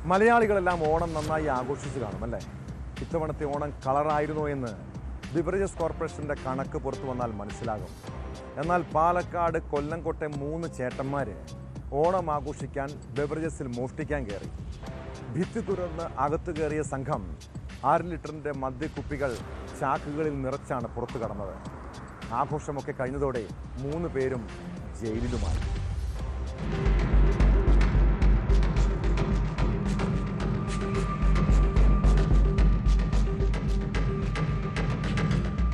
മലയാളികളെല്ലാം ഓണം നന്നായി ആഘോഷിച്ച് കാണും അല്ലേ? ഇത്തവണത്തെ ഓണം കളറായിരുന്നോ എന്ന് ബിവറേജസ് കോർപ്പറേഷൻ്റെ കണക്ക് പുറത്തു വന്നാൽ മനസ്സിലാകും. എന്നാൽ പാലക്കാട് കൊല്ലംകോട്ടെ 3 ചേട്ടന്മാർ ഓണം ആഘോഷിക്കാൻ ബിവറേജസിൽ മോഷ്ടിക്കാൻ കയറി. ഭിത്തി തുറന്ന് അകത്തു കയറിയ സംഘം 6 ലിറ്ററിൻ്റെ മദ്യക്കുപ്പികൾ ചാക്കുകളിൽ നിറച്ചാണ് പുറത്തു കടന്നത്. ആഘോഷമൊക്കെ കഴിഞ്ഞതോടെ 3 പേരും ജയിലിലുമായി.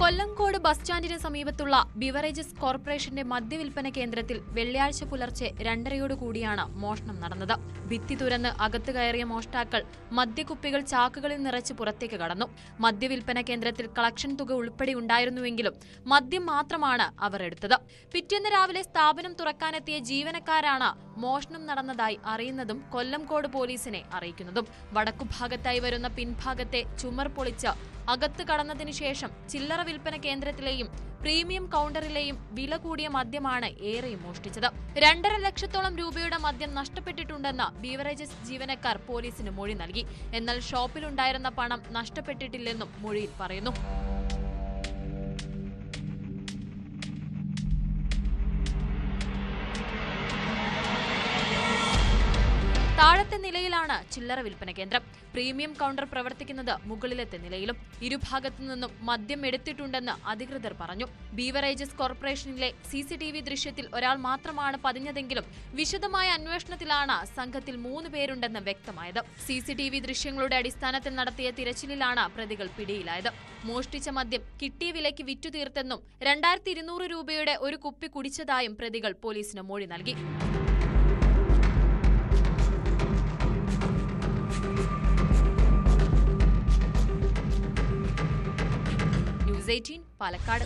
കൊല്ലംകോട് ബസ് സ്റ്റാൻഡിന് സമീപത്തുള്ള ബിവറേജസ് കോർപ്പറേഷന്റെ മദ്യവിൽപ്പന കേന്ദ്രത്തിൽ വെള്ളിയാഴ്ച പുലർച്ചെ 2:30 മോഷണം നടന്നത്. ഭിത്തി തുരന്ന് അകത്ത് കയറിയ മോഷ്ടാക്കൾ മദ്യക്കുപ്പികൾ ചാക്കുകളിൽ നിറച്ച് പുറത്തേക്ക് കടന്നു. മദ്യവിൽപ്പന കേന്ദ്രത്തിൽ കളക്ഷൻ തുക ഉൾപ്പെടെ ഉണ്ടായിരുന്നുവെങ്കിലും മദ്യം മാത്രമാണ് അവർ എടുത്തത്. പിറ്റേന്ന് രാവിലെ സ്ഥാപനം തുറക്കാനെത്തിയ ജീവനക്കാരാണ് മോഷണം നടന്നതായി അറിയുന്നതും കൊല്ലംകോട് പോലീസിനെ അറിയിക്കുന്നതും. വടക്കുഭാഗത്തായി വരുന്ന പിൻഭാഗത്തെ ചുമർ പൊളിച്ച് അകത്ത് കടന്നതിനു ശേഷം ചില്ലറ വിൽപ്പന കേന്ദ്രത്തിലെയും പ്രീമിയം കൗണ്ടറിലെയും വില കൂടിയ മദ്യമാണ് ഏറെയും മോഷ്ടിച്ചത്. 2.5 ലക്ഷത്തോളം രൂപയുടെ മദ്യം നഷ്ടപ്പെട്ടിട്ടുണ്ടെന്ന് ബീവറേജസ് ജീവനക്കാർ പോലീസിന് മൊഴി നൽകി. എന്നാൽ ഷോപ്പിലുണ്ടായിരുന്ന പണം നഷ്ടപ്പെട്ടിട്ടില്ലെന്നും മൊഴിയിൽ പറയുന്നു. താഴത്തെ നിലയിലാണ് ചില്ലറ വിൽപ്പന കേന്ദ്രം. പ്രീമിയം കൗണ്ടർ പ്രവർത്തിക്കുന്നത് മുകളിലത്തെ നിലയിലും. ഇരുഭാഗത്തു നിന്നും മദ്യം എടുത്തിട്ടുണ്ടെന്ന് അധികൃതർ പറഞ്ഞു. ബീവറേജസ് കോർപ്പറേഷനിലെ CCTV ദൃശ്യത്തിൽ ഒരാൾ മാത്രമാണ് പതിഞ്ഞതെങ്കിലും വിശദമായ അന്വേഷണത്തിലാണ് സംഘത്തിൽ 3 പേരുണ്ടെന്ന് വ്യക്തമായത്. CCTV ദൃശ്യങ്ങളുടെ അടിസ്ഥാനത്തിൽ നടത്തിയ തിരച്ചിലിലാണ് പ്രതികൾ പിടിയിലായത്. മോഷ്ടിച്ച മദ്യം കിട്ടിയ വിലയ്ക്ക് വിറ്റുതീർത്തെന്നും 2200 രൂപയുടെ ഒരു കുപ്പി കുടിച്ചതായും പ്രതികൾ പോലീസിന് മൊഴി നൽകി. News 18 പാലക്കാട്.